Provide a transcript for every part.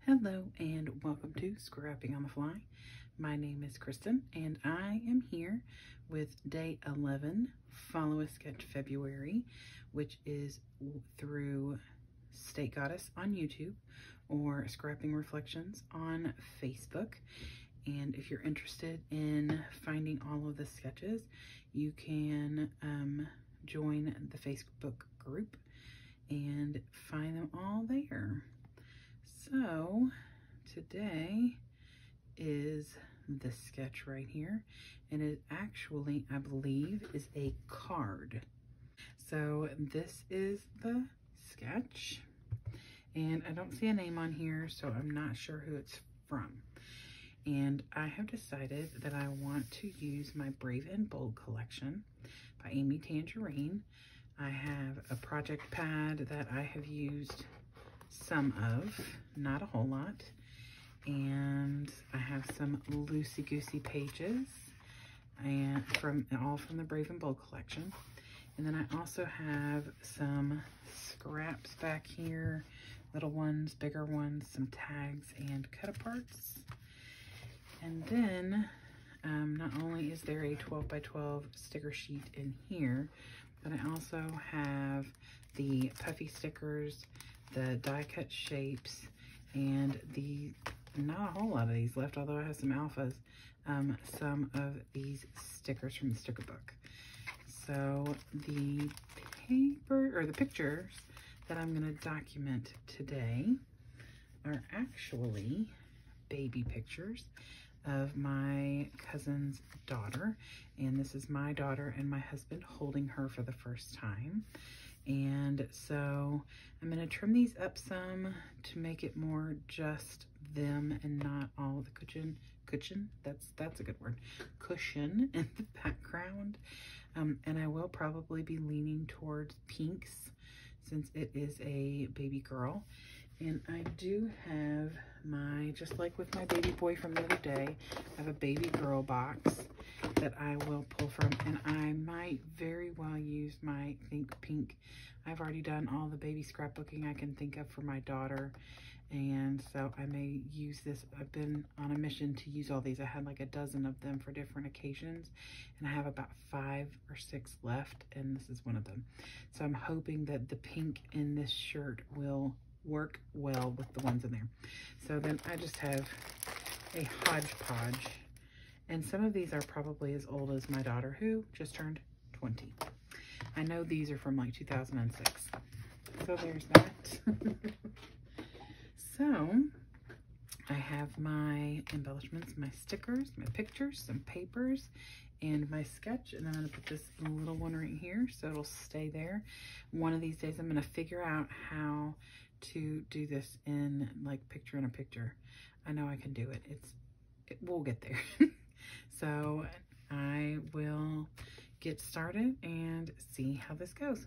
Hello and welcome to Scrapping on the Fly. My name is Kristen and I am here with day 11, Follow a Sketch February, which is through State Goddess on YouTube or Scrapping Reflections on Facebook. And if you're interested in finding all of the sketches, you can join the Facebook group and find them all there. So today is this sketch right here, and it actually, I believe, is a card. So this is the sketch, and I don't see a name on here, so I'm not sure who it's from. And I have decided that I want to use my Brave and Bold collection by Tangerine. I have a project pad that I have used some of, not a whole lot, and I have some loosey-goosey pages and all from the Brave and Bold collection. And then I also have some scraps back here, little ones, bigger ones, some tags and cut aparts. And then not only is there a 12 by 12 sticker sheet in here, but I also have the puffy stickers, the die cut shapes, and not a whole lot of these left, although I have some alphas, some of these stickers from the sticker book. So the pictures that I'm going to document today are actually baby pictures of my cousin's daughter, and this is my daughter and my husband holding her for the first time. And so I'm going to trim these up some to make it more just them and not all the cushion, that's a good word, cushion in the background. And I will probably be leaning towards pinks since it is a baby girl. And I do have just like with my baby boy from the other day, I have a baby girl box that I will pull from, and I might very well use my Think Pink. I've already done all the baby scrapbooking I can think of for my daughter, and so I may use this. I've been on a mission to use all these. I had like a dozen of them for different occasions, and I have about 5 or 6 left, and this is one of them. So I'm hoping that the pink in this shirt will work well with the ones in there. So then I just have a hodgepodge, and some of these are probably as old as my daughter, who just turned 20. I know these are from like 2006. So there's that. So I have my embellishments, my stickers, my pictures, some papers, and my sketch. And I'm going to put this little one right here so it'll stay there. One of these days I'm going to figure out how to do this in like picture in a picture. I know I can do it. We'll get there. So I will get started and see how this goes.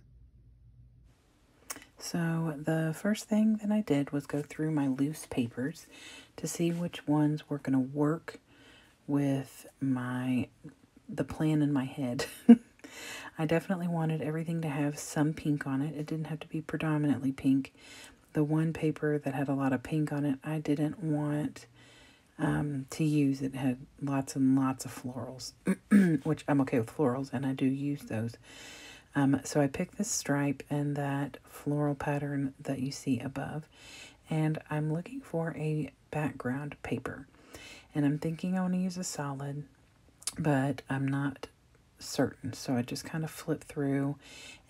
So the first thing that I did was go through my loose papers to see which ones were going to work with the plan in my head. I definitely wanted everything to have some pink on it. It didn't have to be predominantly pink. The one paper that had a lot of pink on it, I didn't want to use. It had lots and lots of florals, which I'm okay with florals, and I do use those. So I picked this stripe and that floral pattern that you see above, and I'm looking for a background paper. And I'm thinking I want to use a solid, but I'm not certain. So I just kind of flip through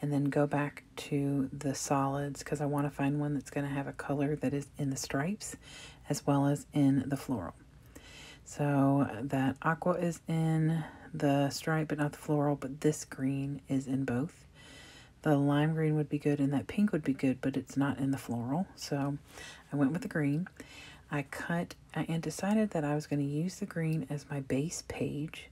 and then go back to the solids because I want to find one that's going to have a color that is in the stripes as well as in the floral. So that aqua is in the stripe but not the floral, but this green is in both. The lime green would be good and that pink would be good, but it's not in the floral. So I went with the green. I cut and decided that I was going to use the green as my base page,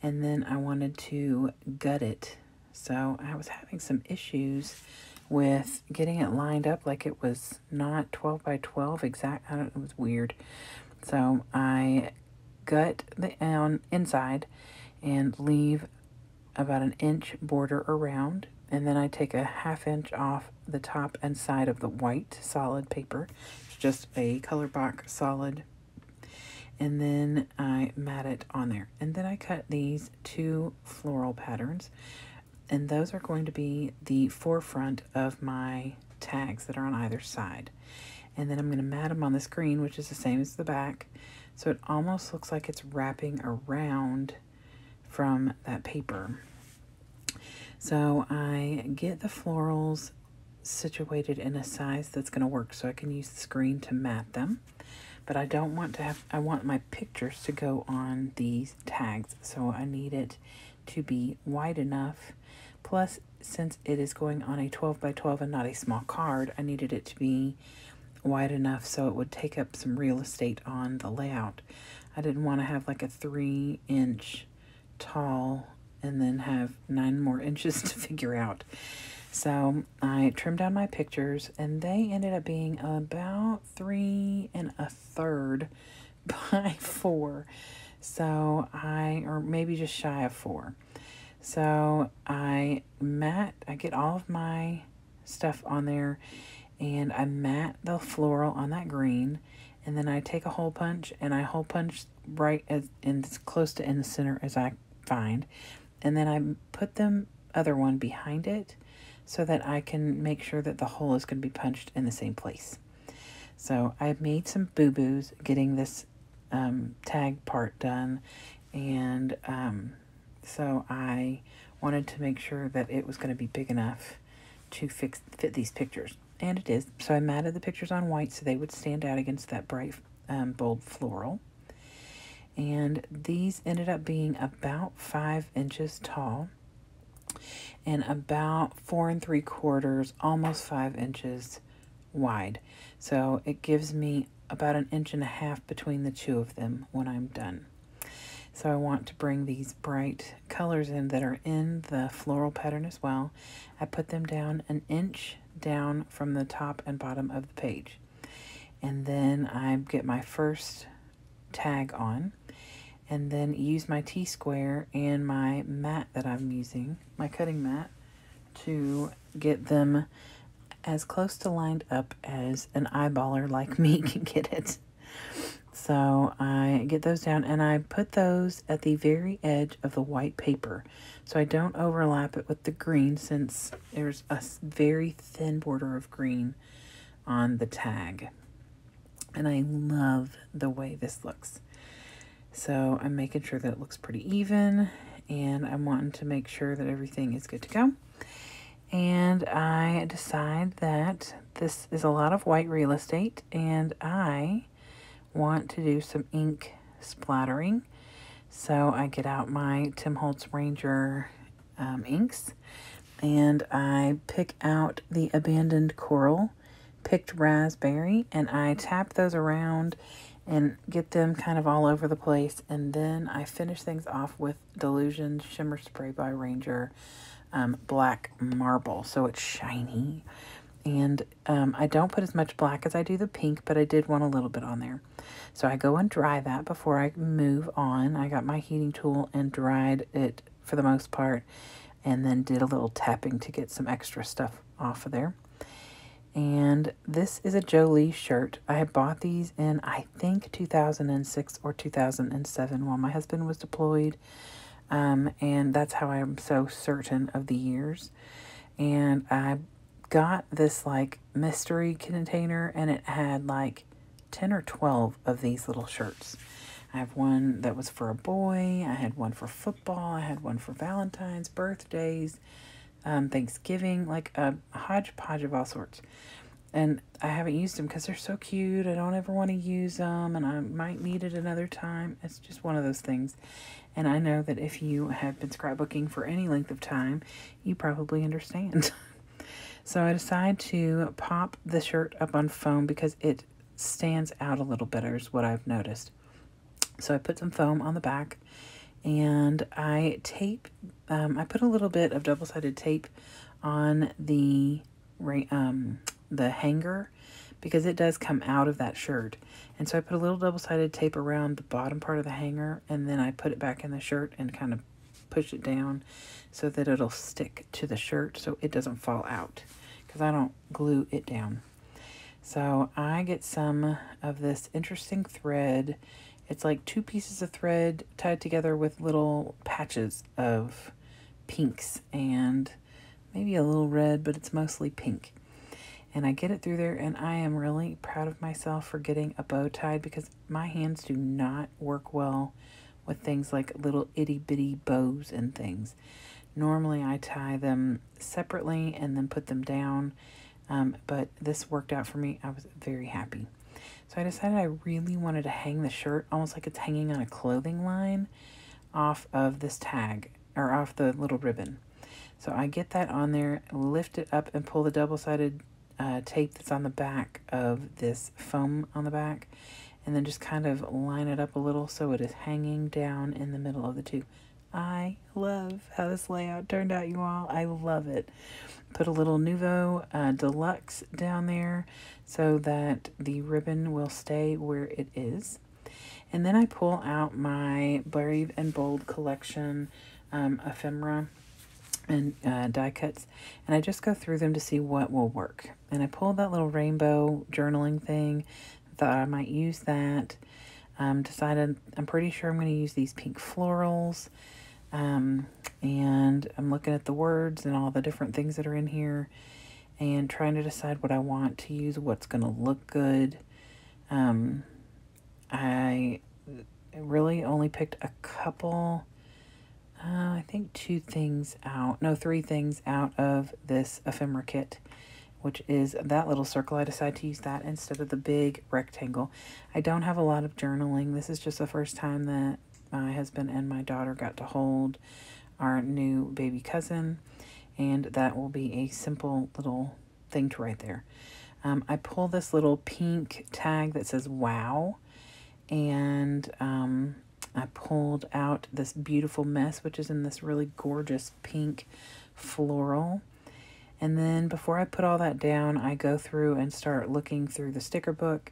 and then I wanted to gut it. So I was having some issues with getting it lined up, like it was not 12 by 12 exact. I don't know, it was weird. So I gut the inside and leave about an inch border around, and then I take a 1/2 inch off the top and side of the white solid paper just a ColorBox solid. And then I mat it on there. And then I cut these 2 floral patterns. And those are going to be the forefront of my tags that are on either side. And then I'm going to mat them on this green, which is the same as the back. So it almost looks like it's wrapping around from that paper. So I get the florals situated in a size that's going to work so I can use the screen to mat them. But I don't want to have, I want my pictures to go on these tags. So I need it to be wide enough. Plus, since it is going on a 12 by 12 and not a small card, I needed it to be wide enough so it would take up some real estate on the layout. I didn't want to have like a 3-inch tall and then have 9 more inches to figure out. So I trimmed down my pictures and they ended up being about 3 1/3 by 4. So or maybe just shy of 4. So I get all of my stuff on there and I mat the floral on that green, and then I take a hole punch and I hole punch right as close to in the center as I find, and then I put the other one behind it so that I can make sure that the hole is going to be punched in the same place. So I made some boo-boos getting this tag part done, and so I wanted to make sure that it was going to be big enough to fit these pictures. And it is. So I matted the pictures on white so they would stand out against that bright, bold floral. And these ended up being about 5 inches tall and about 4 3/4, almost 5 inches wide. So it gives me about 1.5 inches between the 2 of them when I'm done. So I want to bring these bright colors in that are in the floral pattern as well. I put them down 1 inch down from the top and bottom of the page. And then I get my first tag on, and then use my T-square and my mat that I'm using, my cutting mat, to get them as close to lined up as an eyeballer like me can get it. So I get those down and I put those at the very edge of the white paper so I don't overlap it with the green, since there's a very thin border of green on the tag. And I love the way this looks. So I'm making sure that it looks pretty even, and I'm wanting to make sure that everything is good to go. And I decide that this is a lot of white real estate and I want to do some ink splattering. So I get out my Tim Holtz Ranger inks, and I pick out the Abandoned Coral, Picked Raspberry, and I tap those around and get them kind of all over the place. And then I finish things off with Delusion Shimmer Spray by Ranger Black Marble, so it's shiny. And I don't put as much black as I do the pink, but I did want a little bit on there. So I go and dry that before I move on. I got my heating tool and dried it for the most part, and then did a little tapping to get some extra stuff off of there. And this is a Jollee shirt. I had bought these in, I think, 2006 or 2007 while my husband was deployed. And that's how I'm so certain of the years. And I got this like mystery container, and it had like 10 or 12 of these little shirts. I have one that was for a boy, I had one for football, I had one for Valentine's, birthdays, Thanksgiving, like a hodgepodge of all sorts. And I haven't used them because they're so cute. I don't ever want to use them, and I might need it another time. It's just one of those things. And I know that if you have been scrapbooking for any length of time, you probably understand. So I decide to pop the shirt up on foam because it stands out a little better is what I've noticed. So I put some foam on the back, and I tape, I put a little bit of double-sided tape on the hanger because it does come out of that shirt. And so I put a little double-sided tape around the bottom part of the hanger, and then I put it back in the shirt and kind of push it down so that it'll stick to the shirt so it doesn't fall out, because I don't glue it down. So I get some of this interesting thread. It's like 2 pieces of thread tied together with little patches of pinks and maybe a little red, but it's mostly pink. And I get it through there, and I am really proud of myself for getting a bow tied, because my hands do not work well with things like little itty bitty bows and things. Normally I tie them separately and then put them down, but this worked out for me. I was very happy. So I decided I really wanted to hang the shirt almost like it's hanging on a clothing line off of this tag, or off the little ribbon. So I get that on there, lift it up, and pull the double-sided tape that's on the back of this foam on the back, and then just kind of line it up a little so it is hanging down in the middle of the two. I love how this layout turned out, you all. I love it. Put a little Nouveau Deluxe down there so that the ribbon will stay where it is. And then I pull out my Brave and Bold collection ephemera and die cuts, and I just go through them to see what will work. And I pulled that little rainbow journaling thing, thought I might use that. Decided I'm pretty sure I'm going to use these pink florals, and I'm looking at the words and all the different things that are in here and trying to decide what I want to use, what's going to look good. I really only picked a couple, I think 3 things out of this ephemera kit, which is that little circle. I decided to use that instead of the big rectangle. I don't have a lot of journaling. This is just the first time that my husband and my daughter got to hold our new baby cousin, and that will be a simple little thing to write there. I pull this little pink tag that says wow, and I pulled out this beautiful mess, which is in this really gorgeous pink floral. And then before I put all that down, I go through and start looking through the sticker book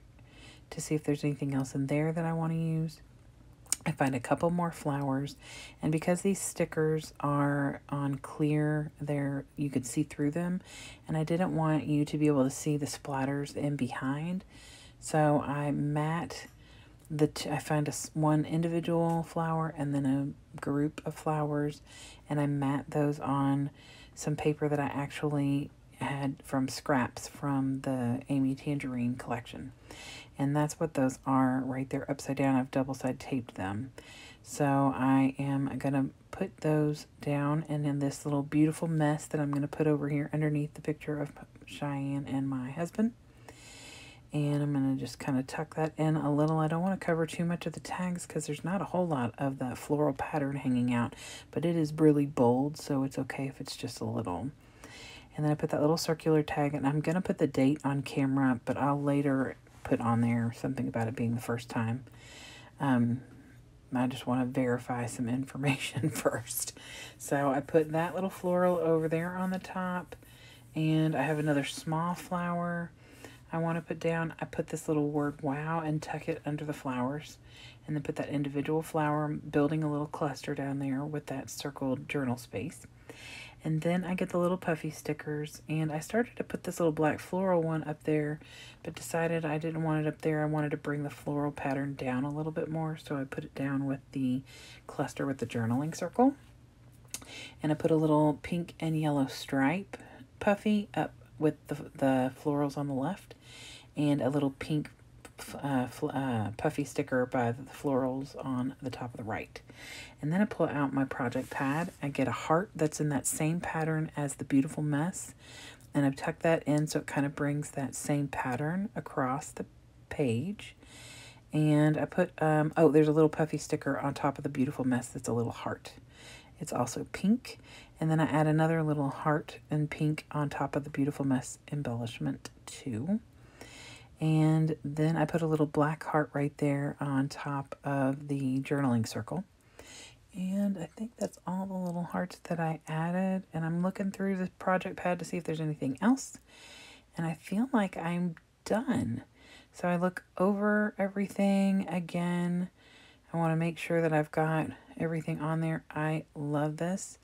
to see if there's anything else in there that I want to use. I find a couple more flowers, and because these stickers are on clear, you could see through them, and I didn't want you to be able to see the splatters in behind, so I matte I find one individual flower and then a group of flowers, and I matte those on some paper that I actually had from scraps from the Amy Tangerine collection. And that's what those are right there upside down. I've double-side taped them. So I am going to put those down, and in this little beautiful mess that I'm going to put over here underneath the picture of Cheyenne and my husband. And I'm going to just kind of tuck that in a little. I don't want to cover too much of the tags because there's not a whole lot of that floral pattern hanging out. But it is really bold, so it's okay if it's just a little. And then I put that little circular tag, and I'm going to put the date on camera, but I'll later put on there something about it being the first time. I just want to verify some information first. So I put that little floral over there on the top, and I have another small flower I want to put down. I put this little word wow and tuck it under the flowers, and then put that individual flower, building a little cluster down there with that circled journal space. And then I get the little puffy stickers, and I started to put this little black floral one up there, but decided I didn't want it up there. I wanted to bring the floral pattern down a little bit more, so I put it down with the cluster with the journaling circle. And I put a little pink and yellow stripe puffy up with the florals on the left, and a little pink puffy sticker by the florals on the top of the right. And then I pull out my project pad. I get a heart that's in that same pattern as the beautiful mess, and I've tucked that in so it kind of brings that same pattern across the page. And I put, oh, there's a little puffy sticker on top of the beautiful mess that's a little heart. It's also pink. And then I add another little heart in pink on top of the beautiful mess embellishment too. And then I put a little black heart right there on top of the journaling circle. And I think that's all the little hearts that I added. And I'm looking through the project pad to see if there's anything else. And I feel like I'm done. So I look over everything again. I want to make sure that I've got everything on there. I love this.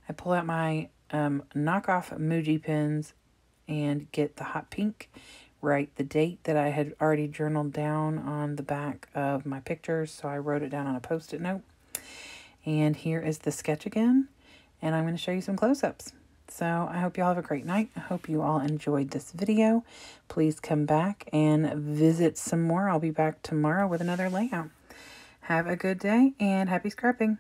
I pull out my knockoff Muji pens and get the hot pink write the date that I had already journaled down on the back of my pictures. So I wrote it down on a Post-it note. And here is the sketch again. And I'm going to show you some close-ups. So I hope you all have a great night. I hope you all enjoyed this video. Please come back and visit some more. I'll be back tomorrow with another layout. Have a good day and happy scrapping.